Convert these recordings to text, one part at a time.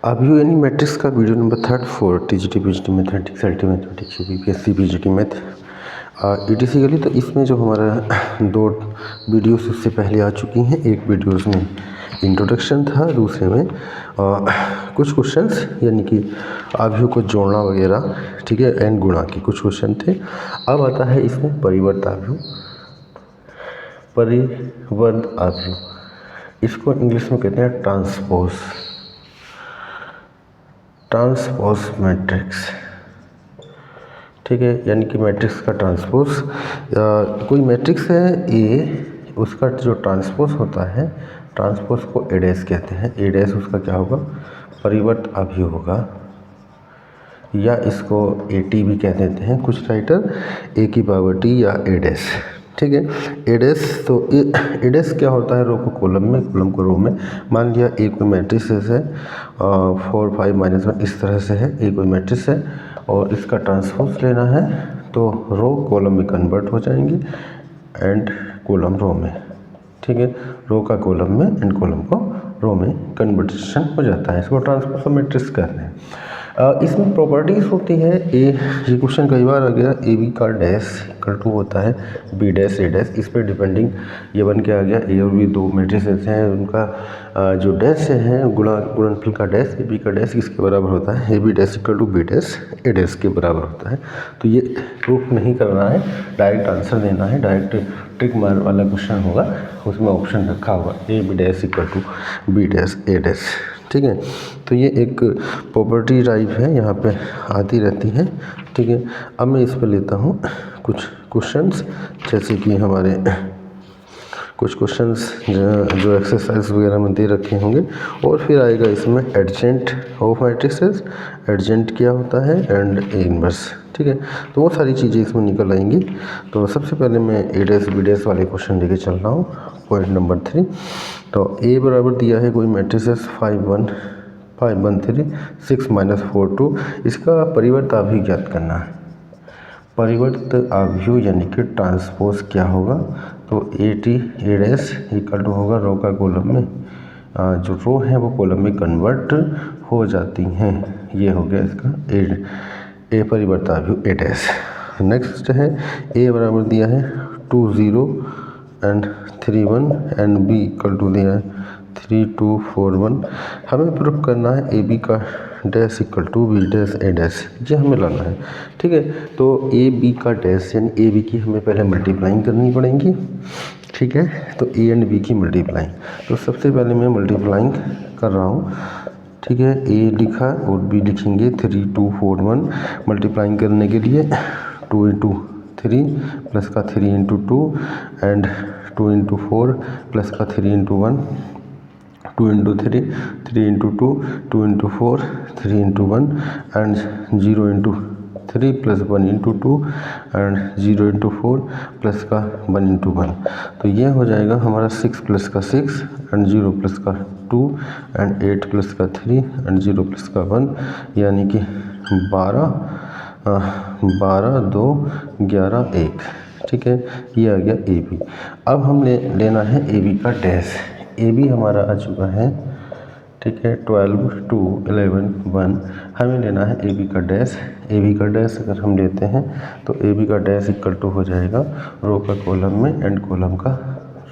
अभी यानी मैट्रिक्स का video number 34 TGT PGT mathematics LT mathematics UPSC PGT math etc तो इसमें जो हमारा दो वीडियोस उससे पहले आ चुकी हैं। एक वीडियोस में इंट्रोडक्शन था, दूसरे में कुछ क्वेश्चंस यानी कि अवयव को जोड़ना वगैरह, ठीक है, एंड गुणा के कुछ क्वेश्चन थे। अब आता है इसमें परिवर्त अवयव। परिवर्त अवयव इसको इंग्लिश में कहते हैं ट्रांसपोज मैट्रिक्स, ठीक है, यानी कि मैट्रिक्स का ट्रांसपोज। कोई मैट्रिक्स है ए, उसका जो ट्रांसपोज होता है, ट्रांसपोज को ए डैश कहते हैं। ए डैश उसका क्या होगा? परिवर्त अवयव होगा, या इसको ए टी भी कह देते हैं कुछ राइटर, ए की पावर टी या ए डैश, ठीक है। ए डैश तो ए डैश क्या होता है? रो को कॉलम में, कॉलम को रो में। मान लिया ए कोई मैट्रिक्स है 4 5 -1 इस तरह से है, ए कोई मैट्रिक्स है और इसका ट्रांसपोज लेना है तो रो कॉलम में कन्वर्ट हो जाएंगी एंड कॉलम रो में, ठीक है। रो का कॉलम में एंड कॉलम को रो में कन्वर्टेशन हो जाता है, इसको ट्रांसपोज मैट्रिक्स कहते हैं। इसमें प्रॉपर्टीज़ होती है ये क्वेश्चन कई बार आ गया, ए बी का डैश इक्वल टू होता है बी डैश ए डैश। इस पर डिपेंडिंग ये बन के आ गया, ए और बी दो मैट्रिसेस हैं, उनका जो डैश है गुणनफल का डैश, ए बी का डैश किसके बराबर होता है? A B dash equal to B dash A dash के बराबर होता है। तो ये प्रूफ नहीं करना है, डायरेक्ट आंसर देना है, डायरेक्ट ट्रिक मार वाला क्वेश्चन होगा, उसमें ऑप्शन रखा होगा A B dash equal to B dash A dash, ठीक है। तो ये एक प्रॉपर्टी टाइप है, यहाँ पे आती रहती है, ठीक है। अब मैं इस पर लेता हूँ कुछ क्वेश्चंस, जैसे कि हमारे कुछ क्वेश्चंस जो एक्सरसाइज वगैरह में दे रखे होंगे, और फिर आएगा इसमें एडजेंट ऑफ मैट्रिसेस, एडजेंट क्या होता है एंड ए इनवर्स, ठीक है। तो वो सारी चीज़ें इसमें निकल आएंगी। तो सबसे पहले मैं ए डैश बी डैश वाले क्वेश्चन लेके चल रहा हूँ, पॉइंट नंबर 3। तो ए बराबर दिया है कोई मैट्रिसेस 5 1 5 1 3 6 -4 2। इसका परिवर्त अवयव ज्ञात करना है। परिवर्त अवयव यानी कि ट्रांसपोज क्या होगा? तो A T A dash equal to होगा रो का कॉलम में, जो रो है वो कॉलम में कन्वर्ट हो जाती हैं। ये हो गया इसका ए परिवर्त अवयव ए डैश। नेक्स्ट है ए बराबर दिया है 2 0 and 3 1 and B equal to दिया है 3 2 4 1। हमें प्रूफ करना है ए बी का dash equal to B dash A dash, ये हमें लाना है, ठीक है। तो ए बी का डैश यानी ए बी की हमें पहले मल्टीप्लाइंग करनी पड़ेगी, ठीक है। तो ए एंड बी की मल्टीप्लाइंग, तो सबसे पहले मैं मल्टीप्लाइंग कर रहा हूँ, ठीक है। ए लिखा और बी लिखेंगे 3 2 4 1। मल्टीप्लाइंग करने के लिए 2 × 3 प्लस का 3 × 2 एंड 2 × 4 प्लस का 3 × 1, 2 × 3 3 × 2 2 × 4 3 × 1 एंड 0 × 3 प्लस 1 × 2 एंड 0 × 4 प्लस का 1 × 1। तो ये हो जाएगा हमारा 6 प्लस का 6 एंड 0 प्लस का 2 एंड 8 प्लस का 3 एंड 0 प्लस का 1, यानी कि 12 2 11 1, ठीक है। ये आ गया ए बी। अब हम लेना है ए बी का डैश। ए बी हमारा आ चुका है, ठीक है, 12 2 11 1। हमें लेना है ए बी का डैश। ए बी का डैश अगर हम लेते हैं तो ए बी का डैश इक्वल टू हो जाएगा रो का कॉलम में एंड कॉलम का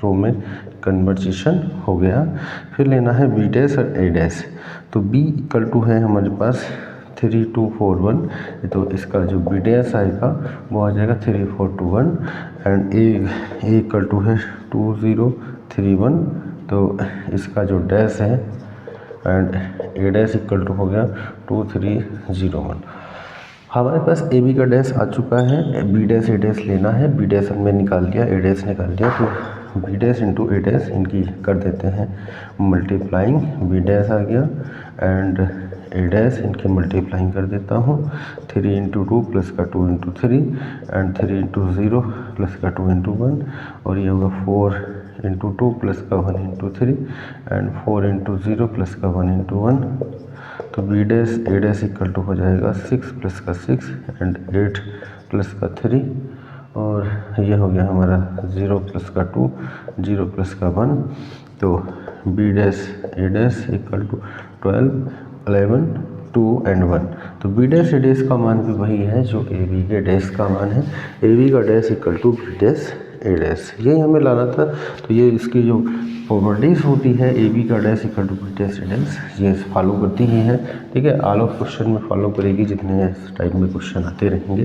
रो में कन्वर्जेशन हो गया। फिर लेना है बी डैश और ए डैश। तो बी इक्वल टू है हमारे पास 3 2 4 1, तो इसका जो बी डैश आएगा वो आ जाएगा 3 4 2 1 एंड ए इक्वल टू है 2 0 3 1। तो इसका जो डैश है and A dash equal to हो गया 2 3 0 1। हमारे पास ए बी का डैश आ चुका है, बी डैश ए डैश लेना है। बी डैश हमने निकाल लिया, ए डैश निकाल लिया, तो बी डैश इंटू ए डैश इनकी कर देते हैं मल्टीप्लाइंग। बी डैश आ गया एंड ए डैश इनकी मल्टीप्लाइंग कर देता हूँ, 3 × 2 प्लस का 2 × 3 एंड 3 × 0 प्लस का 2 × 1, और ये होगा 4 × 2 प्लस का 1 × 3 एंड 4 × 0 प्लस का 1 × 1। तो B dash A dash equal to हो जाएगा 6 प्लस का 6 एंड 8 प्लस का 3, और ये हो गया हमारा 0 प्लस का 2 0 प्लस का 1। तो B dash A dash equal to 12 11, 2 and 1। तो बी डैश ए डैश का मान भी वही है जो ए बी के डैश का मान है। ए बी का dash equal to B dash A dash, यही हमें लाना था। तो ये इसकी जो प्रॉपर्टीज़ होती है ए बी का dash equal to B dash A dash, ये फॉलो करती ही है। ठीक है, ऑल ऑफ क्वेश्चन में फॉलो करेगी जितने टाइप में क्वेश्चन आते रहेंगे।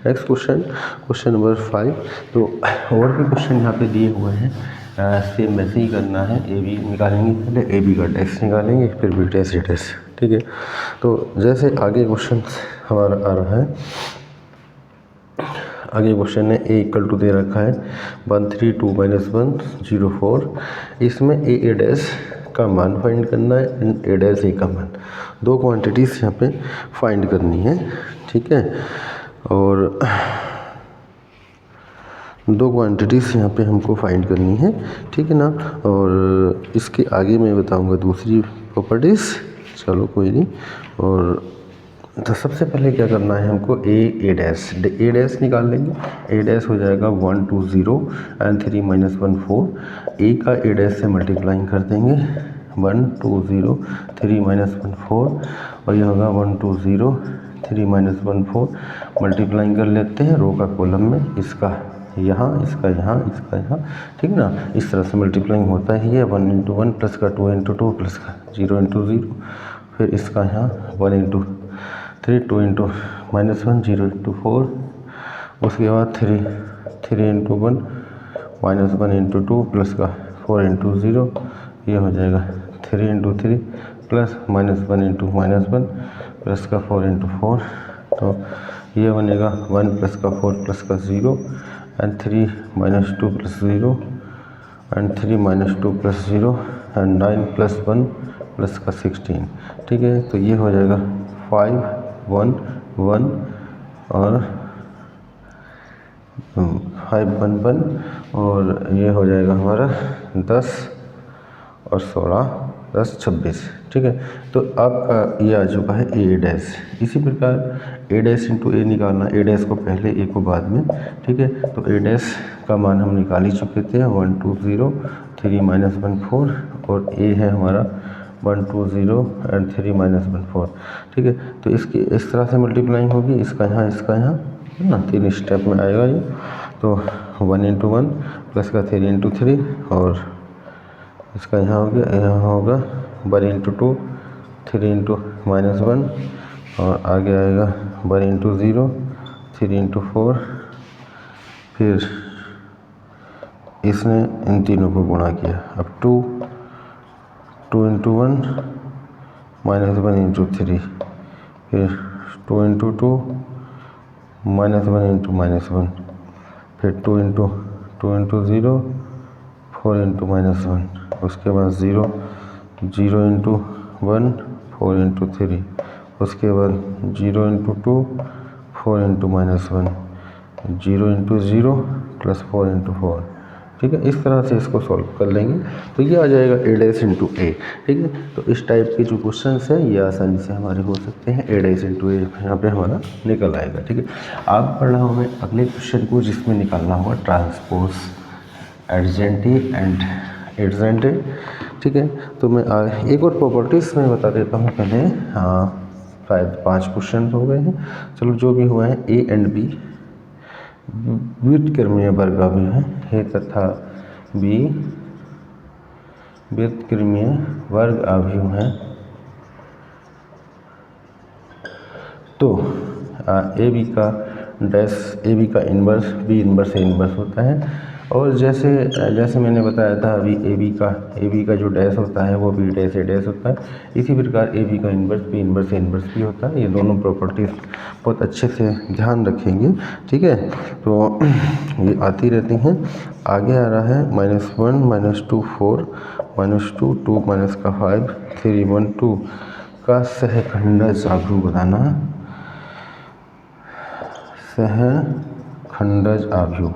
Next question number 5। तो और भी क्वेश्चन यहाँ पे दिए हुए हैं, सेम वैसे ही करना है। ए बी निकालेंगे, पहले ए बी का डैश निकालेंगे, फिर बी डैश ए डैश। ठीक है, तो जैसे आगे क्वेश्चन हमारा आ रहा है, आगे क्वेश्चन है ए इक्वल टू दे रखा है 132 - 1 0 4। इसमें ए डैश का मान फाइंड करना है एंड ए डैश ए का मान, दो क्वांटिटीज़ यहाँ पे फाइंड करनी है। ठीक है, और दो क्वांटिटीज़ यहाँ पे हमको फाइंड करनी है। ठीक है ना, और इसके आगे मैं बताऊँगा दूसरी प्रॉपर्टीज़। चलो कोई नहीं। और तो सबसे पहले क्या करना है हमको, ए डैश निकाल लेंगे। ए डैश हो जाएगा 120 एंड 3 - 1 4। ए का ए डैश से मल्टीप्लाइंग कर देंगे, 120 3 - 1 4, और यह होगा 120 3 - 1 4। मल्टीप्लाइंग कर लेते हैं रो का कॉलम में, इसका यहाँ, इसका यहाँ, इसका यहाँ। ठीक ना, इस तरह से मल्टीप्लाइंग होता ही है। 1 × 1 प्लस का 2 × 2 प्लस का 0 × 0, फिर इसका यहाँ 1 × 3 2 × -1 0 × 4, उसके बाद 3 × 1 -1 × 2 प्लस का 4 × 0, ये हो जाएगा 3 × 3 प्लस -1 × -1 प्लस का 4 × 4। तो ये बनेगा 1 प्लस का 4 प्लस का 0 and 3 - 2 plus 0 and 3 - 2 plus 0 and 9 plus 1 plus का 16। ठीक है, तो ये हो जाएगा 5 1 1 और 5 1 1, और ये हो जाएगा हमारा 10 और 16 10 26। ठीक है, तो आपका ये आ चुका है ए डैश। इसी प्रकार ए डैश इंटू ए निकालना, ए डैश को पहले ए को बाद में। ठीक है, तो ए डैश का मान हम निकाल ही चुके थे 120 3 - 1 4, और ए है हमारा 120 एंड 3 - 1 4। ठीक है, तो इसकी इस तरह से मल्टीप्लाइंग होगी, इसका यहाँ, इसका यहाँ, है ना, 3 स्टेप में आएगा ये। तो 1 × 1 प्लस का 3 × 3, और इसका यहाँ हो गया, यहाँ होगा 1 × 2 3 × -1, और आगे आएगा 1 × 0 3 × 4। फिर इसने इन तीनों को गुणा किया, अब 2 × 1 -1 × 3, फिर 2 × 2 -1 × -1, फिर 2 × 0 4 × -1, उसके बाद 0 0 × 1 4 × 3, उसके बाद 0 × 2 4 × -1, 0 × 0 प्लस 4 × 4। ठीक है, इस तरह से इसको सॉल्व कर लेंगे तो ये आ जाएगा ए डैश इंटू ए। ठीक है, तो इस टाइप के जो क्वेश्चन हैं ये आसानी से हमारे हो सकते हैं। ए डैश इंटू ए यहाँ पे हमारा निकल आएगा। ठीक है, आप पढ़ रहा हूँ मैं अगले क्वेश्चन को, जिसमें निकालना होगा ट्रांसपोज एडजेंटी एंड एडजेंटे। ठीक है, तो मैं एक और प्रॉपर्टीज़ में बता देता हूँ पहले। हाँ, शायद 5 क्वेश्चन हो गए हैं। चलो, जो भी हुआ है, ए एंड बी व्युत्क्रमीय वर्गाव्यूह है तथा बी व्युत्क्रमीय वर्गाव्यूह है। तो ए बी का डैश, ए बी का inverse B inverse A inverse होता है। और जैसे मैंने बताया था अभी, ए बी का जो डैश होता है वो बी डैश ए डैश होता है। इसी प्रकार ए बी का inverse B inverse A inverse भी होता है। ये दोनों प्रॉपर्टीज़ बहुत अच्छे से ध्यान रखेंगे। ठीक है, तो ये आती रहती हैं। आगे आ रहा है -1 -2 4 -2 2 - का 5 3 1 2 का सहखंडज आव्यूह बताना। सहखंडज आव्यूह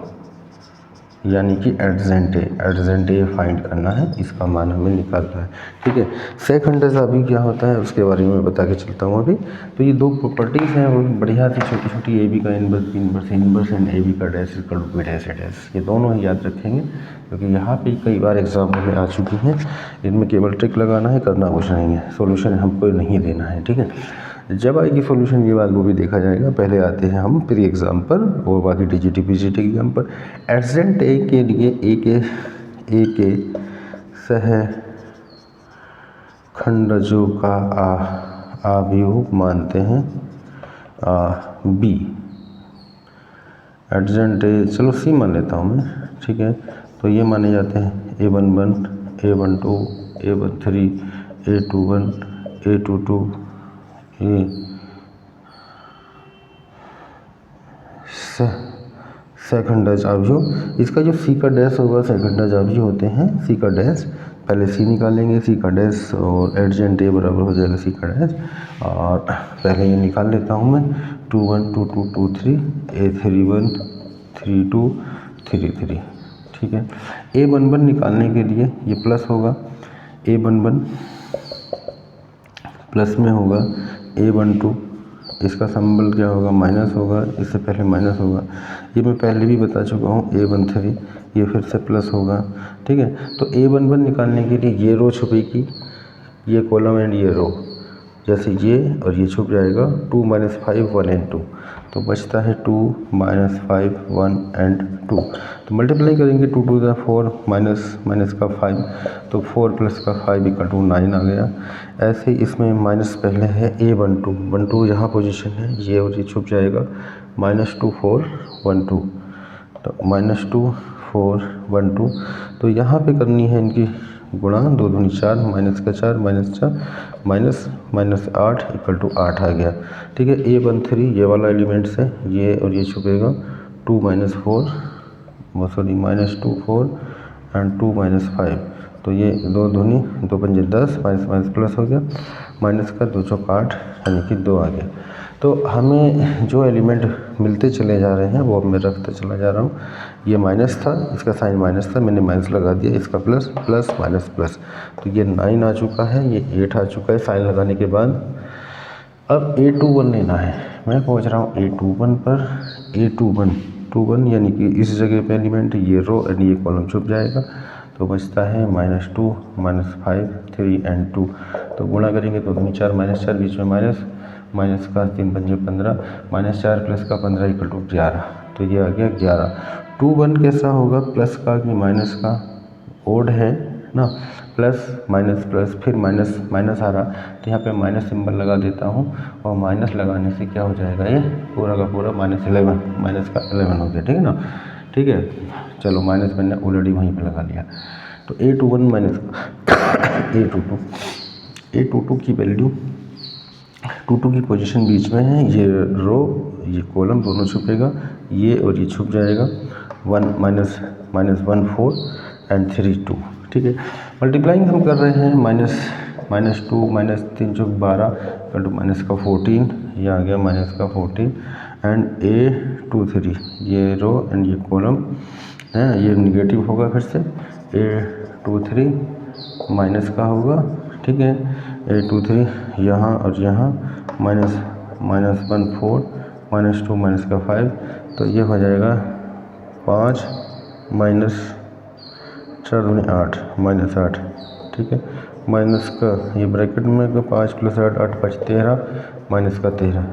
यानी कि एडजेंट ए फाइंड करना है, इसका मान हमें निकालना है। ठीक है, सेकंड अभी क्या होता है उसके बारे में बता के चलता हूँ अभी। तो ये दो प्रॉपर्टीज़ हैं वो बढ़िया सी छोटी छोटी, ए बी का inverse B inverse inverse and A B का dash equal to B dash A dash, ये दोनों ही याद रखेंगे क्योंकि यहाँ पे कई बार एग्जाम में आ चुकी हैं। इनमें केवल ट्रिक लगाना है, करना कुछ नहीं है, सोल्यूशन हमको नहीं देना है। ठीक है, जब आएगी सॉल्यूशन के बाद वो भी देखा जाएगा। पहले आते हैं हम प्री एग्ज़ाम पर और बाकी टीजीटी पीजीटी एग्जाम पर। एडजेंट ए के लिए ए के सह खंडजों का आव्यूह मानते हैं बी। एडजेंट ए, चलो सी मान लेता हूँ मैं। ठीक है, तो ये माने जाते हैं A11 A12 A13 A21 A22 second आव्यूह। इसका जो सी का डैश होगा सेकंड आव्यूह होते हैं। सी का डैश पहले सी निकालेंगे, सी का डैश और एडजेंट ए बराबर हो जाएगा सी का डैश। और पहले ये निकाल लेता हूँ मैं 21 22 23 A31 32 33। ठीक है, A11 निकालने के लिए ये प्लस होगा, A11 प्लस में होगा, A12 इसका सिंबल क्या होगा माइनस होगा, इससे पहले माइनस होगा। ये मैं पहले भी बता चुका हूँ। A13 ये फिर से प्लस होगा। ठीक है, तो A11 निकालने के लिए ये रो छुपेगी, ये कॉलम एंड ये रो, जैसे ये और ये छुप जाएगा। 2 - 5 1 एंड 2, तो बचता है 2 - 5 1 एंड 2। तो मल्टीप्लाई करेंगे 2 2 4 माइनस का 5, तो 4 प्लस का 5 इक्वल टू 9 आ गया। ऐसे इसमें माइनस पहले है A12 यहाँ पोजीशन है, ये और ये छुप जाएगा। -2 4 1 2, तो -2 4 1 2। तो यहाँ पे करनी है इनकी गुणा, 2 दूनी 4 माइनस का 4 -4 माइनस 8 इक्वल टू 8 आ गया। ठीक है, A13 ये वाला एलिमेंट्स है, ये और ये छुपेगा। 2 - 4 -2 4 एंड 2 - 5, तो ये 2 दूनी 2 पंजे 10 माइनस प्लस हो गया, माइनस का 2 चौक 8 यानी कि 2 आ गया। तो हमें जो एलिमेंट मिलते चले जा रहे हैं वो अब मैं रखते चला जा रहा हूँ। ये माइनस था, इसका साइन माइनस था, मैंने माइनस लगा दिया, इसका प्लस प्लस माइनस प्लस, तो ये 9 आ चुका है, ये 8 आ चुका है साइन लगाने के बाद। अब A21 लेना है, मैं पहुँच रहा हूँ A21 पर। A21 यानी कि इस जगह पे एलिमेंट ये रो एंड ये कॉलम छुप जाएगा, तो बचता है -2 -5 3 एंड 2। तो गुणा करेंगे तो 2 4 -4 बीच में माइनस का 3 पंजे 15 -4 प्लस का 15 इक्वल टू 11, तो ये आ गया 11। 21 कैसा होगा, प्लस का कि माइनस का, ओड है ना, प्लस माइनस प्लस फिर माइनस आ रहा, तो यहाँ पे माइनस सिंबल लगा देता हूँ। और माइनस लगाने से क्या हो जाएगा, ये पूरा का पूरा -11 माइनस का 11 हो गया। ठीक है ना, ठीक है, चलो माइनस मैंने ऑलरेडी वहीं पे लगा लिया। तो A21 माइनस A22 की वैल्यू 22 की पोजीशन बीच में है, ये रो ये कॉलम दोनों छुपेगा, ये और ये छुप जाएगा। 1 -1 4 एंड 3 2। ठीक है, मल्टीप्लाइंग हम कर रहे हैं, -2 -3 चौक 12 इक्वल टू माइनस का 14, ये आ गया माइनस का 14 एंड A23 ये रो एंड ये कॉलम है, ये निगेटिव होगा फिर से। A23 माइनस का होगा। ठीक है, A23 यहाँ और यहाँ -1 4 -2 माइनस का 5, तो ये हो जाएगा 5 -4 दूनी 8 -8। ठीक है, माइनस का ये ब्रैकेट में का 5 + 8 8 5 13 माइनस का 13।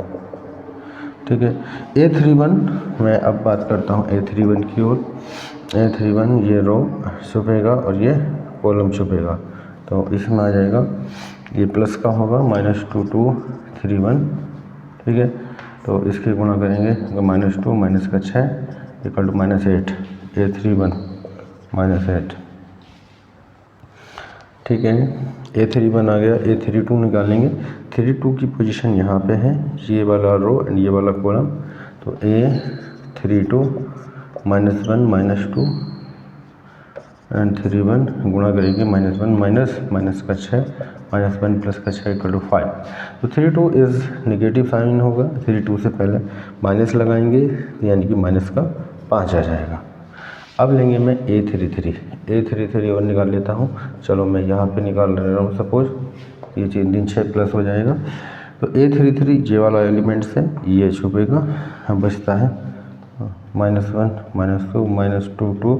ठीक है, A31 मैं अब बात करता हूँ A31 की ओर। A31 ये रो छुपेगा और ये कॉलम छुपेगा, तो इसमें आ जाएगा ये प्लस का होगा -2 2 3 1। ठीक है, तो इसके गुणा करेंगे -2 माइनस का 6 इक्वल टू -8 A31 -8। ठीक है, A31 आ गया। A32 निकालेंगे, 32 की पोजीशन यहाँ पे है, ये वाला रो एंड ये वाला कॉलम, तो A32 -1 -2 एंड 31 गुणा करेंगे -1 माइनस का 6 -1 प्लस का 6 इक्वल टू 5। तो 32 इज़ निगेटिव साइन होगा, 32 से पहले माइनस लगाएंगे यानी कि माइनस का 5 आ जाएगा। अब लेंगे मैं A33 और निकाल लेता हूँ। चलो मैं यहाँ पे निकाल रहा हूँ, सपोज ये 3 6 प्लस हो जाएगा। तो A33 ये वाला एलिमेंट से ये छुपेगा, बचता है -1 -2 -2 2,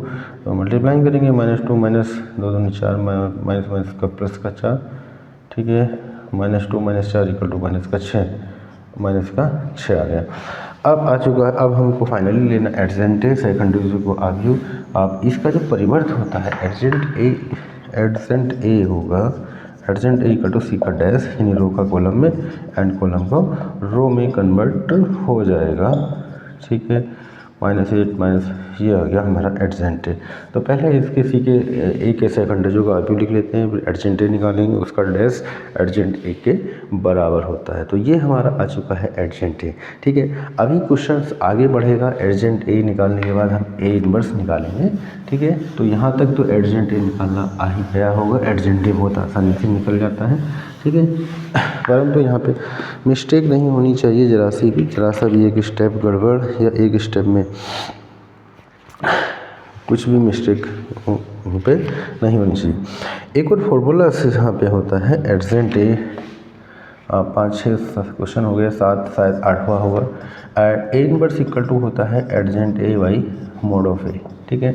तो मल्टीप्लाइंग करेंगे -2 -2 2 4 माइनस का प्लस का 4, ठीक है, -2 -4 इक्वल टू माइनस का 6 आ गया। अब आ चुका है। अब हमको फाइनली लेना एडजेंट ए, सेकंड को आव्यू। अब इसका जो परिवर्त होता है एडजेंट ए होगा, एडजेंट ए इक्वल टू सी का डैश, यानी रो का कॉलम में एंड कॉलम को रो में कन्वर्ट हो जाएगा, ठीक है। -8 ये आ गया हमारा एडजेंट ए। तो पहले इसके सी के ए के सेकंड जो का आव्यू लिख लेते हैं, फिर एडजेंट ए निकालेंगे, उसका डैश एडजेंट ए के बराबर होता है। तो ये हमारा आ चुका है एडजेंट ए, ठीक है। अभी क्वेश्चन आगे बढ़ेगा, एडजेंट ए निकालने के बाद हम ए इनवर्स निकालेंगे, ठीक है। तो यहाँ तक तो एडजेंट ए निकालना आ ही गया होगा, एडजेंट ए बहुत आसानी से निकल जाता है, ठीक है। परंतु यहाँ पे मिस्टेक नहीं होनी चाहिए, जरा सा भी एक स्टेप गड़बड़ या एक स्टेप में कुछ भी मिस्टेक पे नहीं होनी चाहिए। एक और फॉर्मूला से यहाँ पे होता है एडजेंट ए, 5 6 क्वेश्चन हो गया, 7 शायद 8वां होगा। ए इनवर्स इक्वल टू होता है adjoint A by mode of A, ठीक है।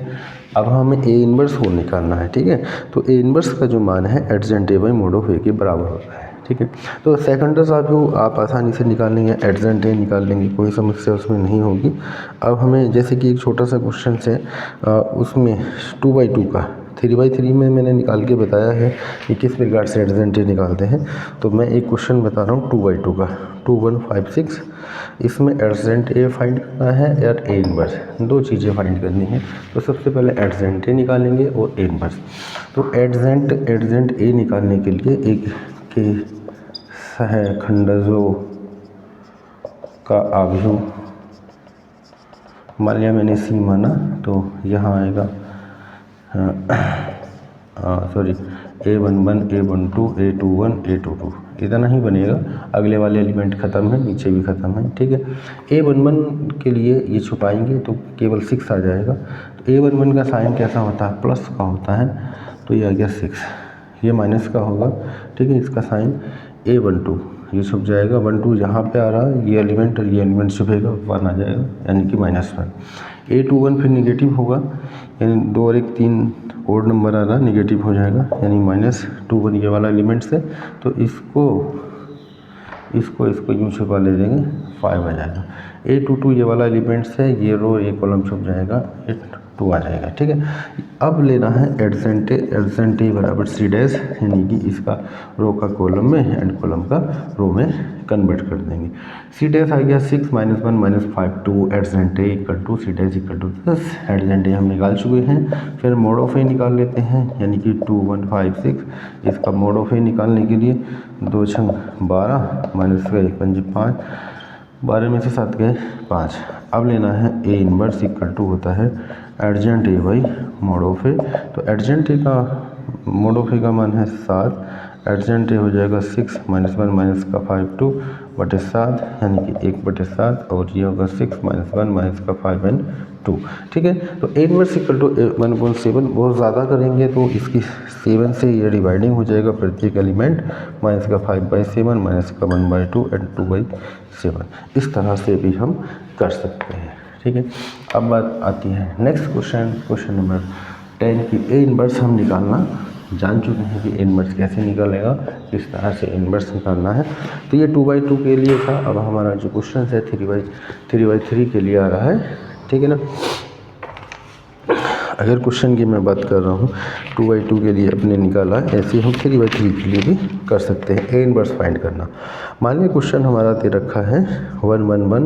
अब हमें ए इनवर्स को निकालना है, ठीक है। तो ए इनवर्स का जो मान है adjoint A by mode of ए के बराबर होता है, ठीक है। तो सेकंडर्स आप आसानी से निकाल लेंगे, एडजेंट ए निकाल लेंगे, कोई समस्या उसमें नहीं होगी। अब हमें जैसे कि एक छोटा सा क्वेश्चन से उसमें 2/2 का 3/3 में मैंने निकाल के बताया है कि किस प्रकार से एडजेंट ए निकालते हैं। तो मैं एक क्वेश्चन बता रहा हूँ 2/2 का 2156, इसमें एडजेंट ए फाइंड करना है या ए इनवर्स, दो चीज़ें फाइंड करनी है। तो सबसे पहले एडजेंट ए निकालेंगे और ए इनवर्स। तो एडजेंट ए निकालने के लिए एक के सहखंडजों का आव्यूह, मान लिया मैंने सी माना, तो यहाँ आएगा sorry A11 A12 A21 A22, इतना ही बनेगा। अगले वाले एलिमेंट ख़त्म है, नीचे भी ख़त्म है, ठीक है। A11 के लिए ये छुपाएंगे तो केवल 6 आ जाएगा। तो A11 का साइन कैसा होता है, प्लस का होता है, तो ये आ गया 6, ये माइनस का होगा, ठीक है। इसका साइन A12 ये छुप जाएगा, 12 यहाँ पे आ रहा है, ये एलिमेंट और ये एलिमेंट छुपेगा, 1 आ जाएगा, यानी कि -1। A21 फिर निगेटिव होगा, यानी 2 और 1 3 ओड नंबर आ रहा है, निगेटिव हो जाएगा, यानी -21 ये वाला एलिमेंट से। तो इसको यूँ छुपा ले देंगे, 5 आ जाएगा। A22 ये वाला एलिमेंट से, ये रो ये कॉलम छुप जाएगा, 2 आ जाएगा, ठीक है। अब लेना है एडजेंट ए बराबर सी डैश, यानी कि इसका रो का कॉलम में एंड कॉलम का रो में कन्वर्ट कर देंगे। सी डैश आ गया 6 -1 -5 2, adjoint A equal to C dash equal to 10। Adjoint A हम निकाल चुके हैं। फिर मोड ऑफ ए निकाल लेते हैं, यानी कि 2 1 5 6। इसका मोड ऑफ ए निकालने के लिए 2 6 12 -1 5 5, 12 में से 7 गए 5। अब लेना है ए इनवर्स इक्वल टू होता है adjoint A by mode of ए। तो एडजेंट ए का मोड ऑफ ए का मान है 7, एडजेंट ए हो जाएगा 6 -1 का 5 2 बटे 7, यानी कि 1/7, और ये होगा 6 -1 का 5 and 2, ठीक है। तो ए इनवर्स इक्वल टू 1/7, बहुत ज़्यादा करेंगे तो इसकी 7 से ये डिवाइडिंग हो जाएगा प्रत्येक एलिमेंट, माइनस का 5/7 माइनस का 1/2 एंड 2/7। इस तरह से भी हम कर सकते हैं, ठीक है। अब बात आती है नेक्स्ट क्वेश्चन नंबर 10 की ए इनवर्स हम निकालना जान चुके हैं कि इनवर्स कैसे निकालेगा, किस तरह से इनवर्स निकालना है। तो ये 2/2 के लिए था। अब हमारा जो क्वेश्चन है 3/3 के लिए आ रहा है, ठीक है ना। अगर क्वेश्चन की मैं बात कर रहा हूँ 2/2 के लिए अपने निकाला, ऐसे हम 3/3 के लिए भी कर सकते हैं ए इनवर्स फाइंड करना। मान लीजिए क्वेश्चन हमारा दे रखा है 1 1 1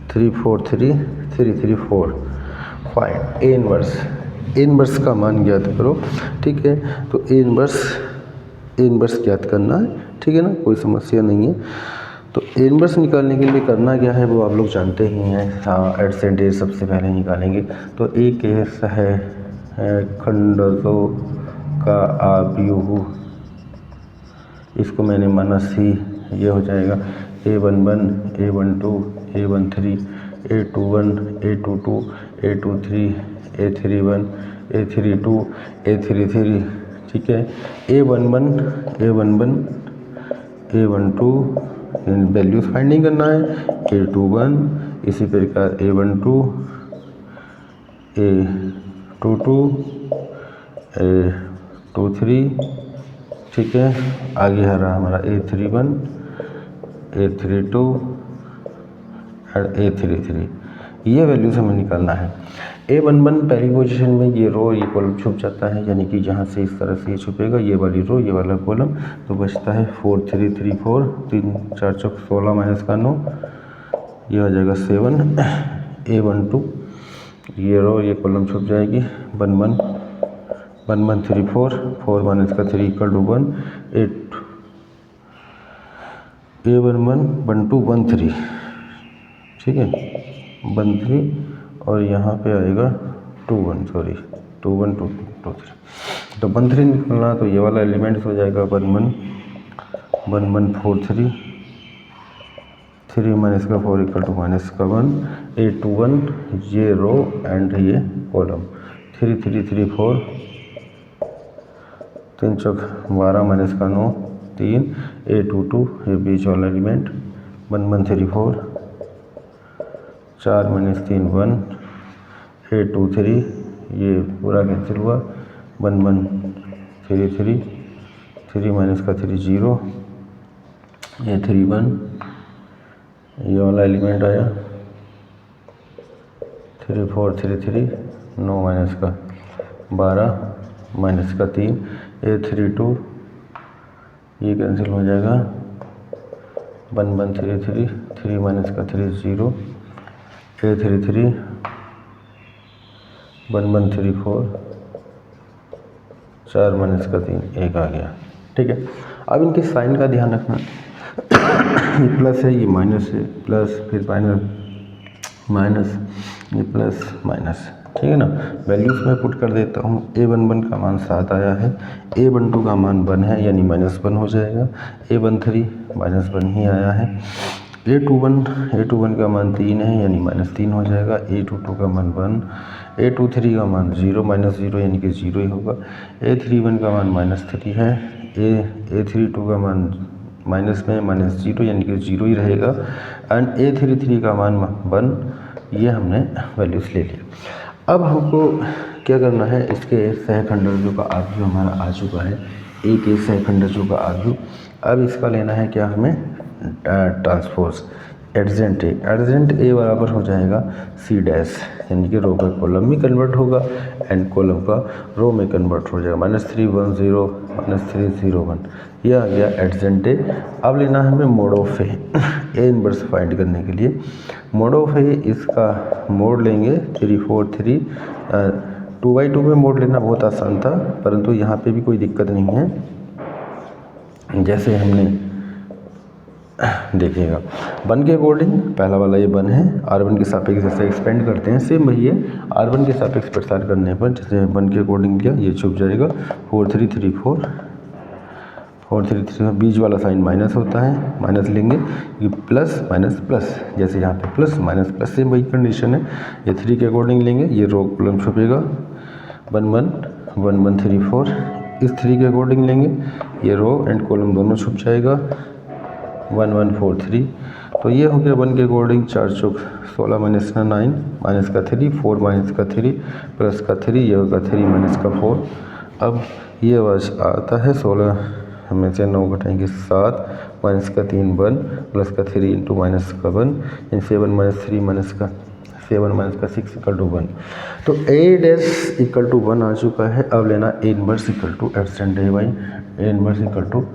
3 4 3 3 3 4, फाइंड ए इनवर्स का मान ज्ञात करो, ठीक है। तो ए इनवर्स ज्ञात करना है, ठीक है ना, कोई समस्या नहीं है। तो ए इनवर्स निकालने के लिए करना क्या है वो आप लोग जानते ही हैं। एडजेंट ए सबसे पहले निकालेंगे। तो ए के सहखंडजों का आव्यूह, इसको मैंने माना सी, ये हो जाएगा A11 A12 A13 A21 A22 A23 A31 A32 A33, ठीक है। A11 A11 A12 values finding करना है, A21 इसी प्रकार A12 A22 A23, ठीक है। आगे आ रहा हमारा A31 A32 और A33, ये वैल्यूज हमें निकालना है। A11 पहली पोजीशन में ये रो ये कॉलम छुप जाता है, यानी कि जहाँ से इस तरह से ये छुपेगा, ये वाली रो ये वाला कॉलम, तो बचता है 4 3 3 4 3 4 चौक 16 माइनस का 9, ये हो जाएगा 7। A12 ये रो ये कॉलम छुप जाएगी, 1 1 1 1 3 4 4 माइनस का 3 इक्वल टू 1 8 A11 1 2 1 3, ठीक है 1 3, और यहाँ पे आएगा 2 1 सॉरी 2 1 2 2 3, तो 1 3 निकलना, तो ये वाला एलिमेंट्स हो जाएगा 1 1 1 1 4 3 3 माइनस का 4 इक्वल टू माइनस का 1 A21 ये रो एंड ये कॉलम 3 3 3 4 3 चौक 12 माइनस का 9 3 A22 ये बीच वाला एलिमेंट 1 1 3 4 4 माइनस 3 1 A23 ये पूरा कैंसिल हुआ 1 1 3 3 3 माइनस का 3 0 A31 ये वाला एलिमेंट आया 3 4 3 3 9 माइनस का 12 माइनस का 3 A32 ये कैंसिल हो जाएगा 1 1 3 3 3 माइनस का 3 0 A33 1 1 3 4 4 माइनस का 3 1 आ गया, ठीक है। अब इनके साइन का ध्यान रखना, ये प्लस है ये माइनस है, प्लस फिर माइनस माइनस ये प्लस माइनस, ठीक है ना। वैल्यूज में पुट कर देता हूँ। A11 का मान 7 आया है, A12 का मान 1 है यानी -1 हो जाएगा, A13 -1 ही आया है, A21 का मान 3 है यानी -3 हो जाएगा, A22 का मान 1, A23 का मान 0 -0 यानी कि 0 ही होगा, A31 का मान -3 है, A32 का मान माइनस में -0 यानी कि 0 ही रहेगा, एंड A33 का मान 1, ये हमने वैल्यूज ले लिया। अब हमको क्या करना है, इसके सहखंडजों का आव्यूह हमारा आ चुका है, ए के सहखंडजों का आव्यूह। अब इसका लेना है क्या हमें, ट्रांसपोज एडजेंट ए बराबर हो जाएगा C डैश, यानी कि रो का कॉलम में कन्वर्ट होगा एंड कॉलम का रो में कन्वर्ट हो जाएगा, -3 1 0 -3 0 1, यह आ गया एडजेंट ए। अब लेना है हमें mode of A inverse find करने के लिए। मोड ऑफ ए इसका मोड लेंगे 3 4 3, 2/2 में मोड लेना बहुत आसान था, परंतु यहाँ पे भी कोई दिक्कत नहीं है, जैसे हमने देखिएगा 1 के अकॉर्डिंग पहला वाला ये 1 है, R1 के सापेक्ष जैसे एक्सपेंड करते हैं सेम वही है, R1 के सापेक्ष प्रसार करने पर जैसे 1 के अकॉर्डिंग किया ये छुप जाएगा 4 3 3 4 4 3 3, बीच वाला साइन माइनस होता है, माइनस लेंगे ये प्लस माइनस प्लस, जैसे यहाँ पे प्लस माइनस प्लस सेम वही कंडीशन है। ये 3 के अकॉर्डिंग लेंगे ये रो कॉलम छुपेगा 1 1 1 1 3 4, इस 3 के अकॉर्डिंग लेंगे ये रो एंड कॉलम दोनों छुप जाएगा 1 1 4 3, तो ये हो गया 1 के अकॉर्डिंग 4 चौक 16 माइनस का 9 माइनस का 3 4 माइनस का 3 प्लस का 3, ये होगा 3 माइनस का 4। अब ये आवाज आता है 16 में से 9 घटाएंगे 7 माइनस का 3 1 प्लस का 3 इंटू माइनस का 1 इन 7 माइनस 3 माइनस का 7 माइनस का 6 इक्वल टू 1, तो A डैश इक्वल टू 1 आ चुका है। अब लेना A inverse equal to adjoint A by, A inverse equal to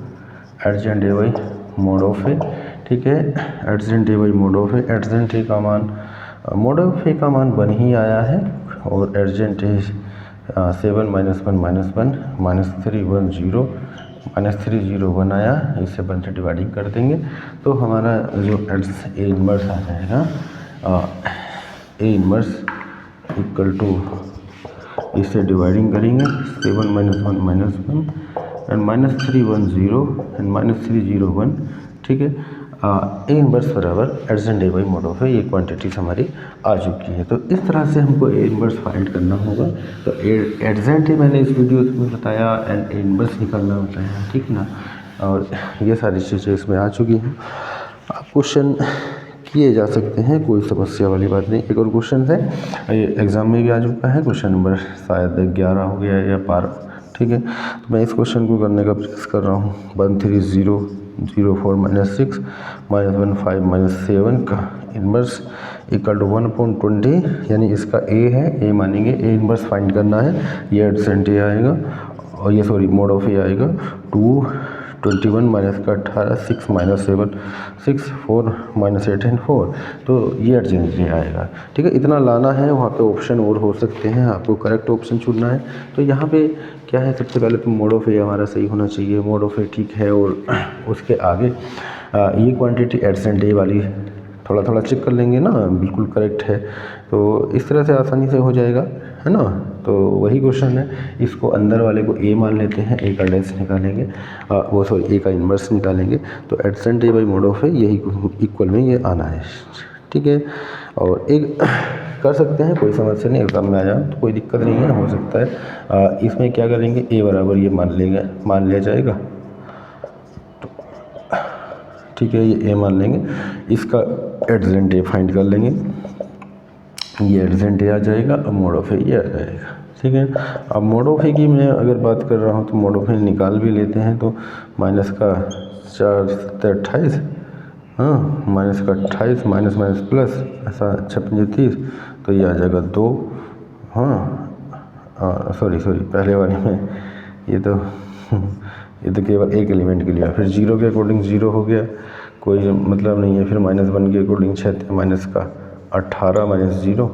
adjoint A by mod of A, ठीक है। Adjoint A by mod of A, adjoint A का मान मोड ऑफ ए का मान 1 ही आया है, और एडजेंट ए 7 माइनस 1 माइनस 1 -3 1 0 -3 0 1 आया, इसे 1 से डिवाइडिंग कर देंगे तो हमारा जो ए इनवर्स आ जाएगा ए इनवर्स इक्वल टू, इसे डिवाइडिंग करेंगे 7 माइनस 1 माइनस 1 एंड -3 1 0 एंड -3 0 1, ठीक है। ए इनवर्स बराबर एडजेंट ए बाई मोड ऑफ ए, ये क्वांटिटीज हमारी आ चुकी है। तो इस तरह से हमको ए इनवर्स फाइंड करना होगा। तो एडजेंट ए मैंने इस वीडियो में बताया एंड ए इनवर्स निकालना बताया, ठीक ना। और ये सारी चीज़ें इसमें आ चुकी हैं। आप क्वेश्चन किए जा सकते हैं, कोई समस्या वाली बात नहीं। एक और क्वेश्चन है, ये एग्ज़ाम में भी आ चुका है, क्वेश्चन नंबर शायद 11 हो गया या 12, ठीक है। तो मैं इस क्वेश्चन को करने का प्रयास कर रहा हूँ। 1 3 0 0 4 -6 -1 5 -7 का इनवर्स इक्वल टू 1/20, यानी इसका ए है, ए मानेंगे, ए इनवर्स फाइंड करना है। ये एडजेंट ए आएगा और ये सॉरी मोड ऑफ ए आएगा 2 21 माइनस का 18 6 -7 6 4 -8 एंड 4, तो ये एडजेंट ए आएगा, ठीक है। इतना लाना है। वहाँ पे ऑप्शन और हो सकते हैं, आपको करेक्ट ऑप्शन चुनना है। तो यहाँ पे क्या है, सबसे पहले तो मोड ऑफ ए हमारा सही होना चाहिए, मोड ऑफ ए ठीक है। और उसके आगे ये क्वांटिटी एडजेंट ए वाली थोड़ा थोड़ा चेक कर लेंगे ना, बिल्कुल करेक्ट है। तो इस तरह से आसानी से हो जाएगा, है ना। तो वही क्वेश्चन है, इसको अंदर वाले को ए मान लेते हैं, ए का डैश निकालेंगे, वो सॉरी ए का इन्वर्स निकालेंगे। तो एडजेंट ए बाई मोड ऑफ ए यही इक्वल में ये आना है, ठीक है। और एक कर सकते हैं, कोई समस्या नहीं, एग्जाम में आ जाए तो कोई दिक्कत नहीं है, हो सकता है। इसमें क्या करेंगे, ए बराबर ये मान लिया जाएगा, ठीक है। ये ए मान लेंगे, इसका एडजेंट ए फाइंड कर लेंगे, ये एडजेंट ए आ जाएगा, अब मोड ऑफ ए ये आ जाएगा, ठीक है। अब मोड ऑफ ए की मैं अगर बात कर रहा हूँ तो मोड ऑफ ए निकाल भी लेते हैं। तो माइनस का 4 7 28, हाँ, माइनस का 28 माइनस माइनस प्लस ऐसा 56 30, तो ये आ जाएगा 2, हाँ सॉरी पहले वाले में ये तो केवल एक एलिमेंट के लिए, फिर 0 के अकॉर्डिंग 0 हो गया, कोई मतलब नहीं है। फिर -1 के अकॉर्डिंग 6 माइनस का 18 माइनस 0,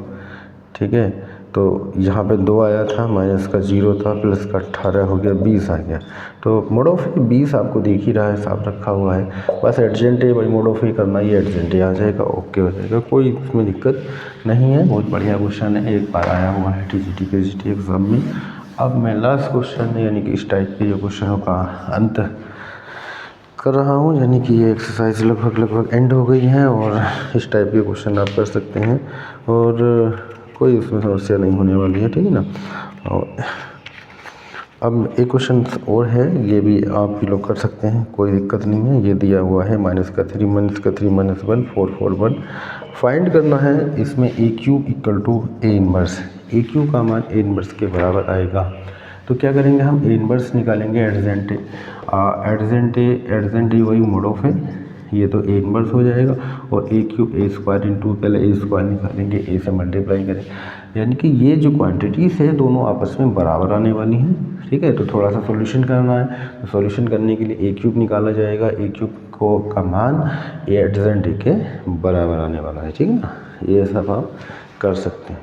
ठीक है। तो यहाँ पे 2 आया था, माइनस का 0 था, प्लस का 18 हो गया, 20 आ गया। तो मोड ऑफ ए 20 आपको दिख ही रहा है, साफ रखा हुआ है। बस एडजेंट ए बाई मोड ऑफ ए करना, ये एडजेंट ए आ जाएगा, ओके हो जाएगा, कोई इसमें दिक्कत नहीं है। बहुत बढ़िया क्वेश्चन है, एक बार आया हुआ है TGT PGT एग्ज़ाम में। अब मैं लास्ट क्वेश्चन यानी कि इस टाइप के जो क्वेश्चनों का अंत कर रहा हूँ, यानी कि ये एक्सरसाइज लगभग एंड हो गई है। और इस टाइप के क्वेश्चन आप कर सकते हैं और कोई उसमें समस्या नहीं होने वाली है, ठीक है ना। और अब एक क्वेश्चन और है, ये भी आप भी लोग कर सकते हैं, कोई दिक्कत नहीं है। ये दिया हुआ है -3 -3 -1 4 4 1 फाइंड करना है। इसमें A cube equal to A inverse, A cube का मान ए इनवर्स के बराबर आएगा। तो क्या करेंगे, हम ए इनवर्स निकालेंगे एडजेंट ए वही मोड ऑफ है, ये तो ए इनवर्स हो जाएगा। और ए क्यूब ए स्क्वायर इंटू, पहले ए स्क्वायर निकालेंगे, ए से मल्टीप्लाई करें, यानी कि ये जो क्वांटिटीज़ है दोनों आपस में बराबर आने वाली हैं, ठीक है। तो थोड़ा सा सॉल्यूशन करना है, तो सॉल्यूशन करने के लिए ए क्यूब निकाला जाएगा, ए क्यूब को का मान ए एडजेंट ए के बराबर आने वाला है, ठीक है ना। ये सब आप कर सकते हैं।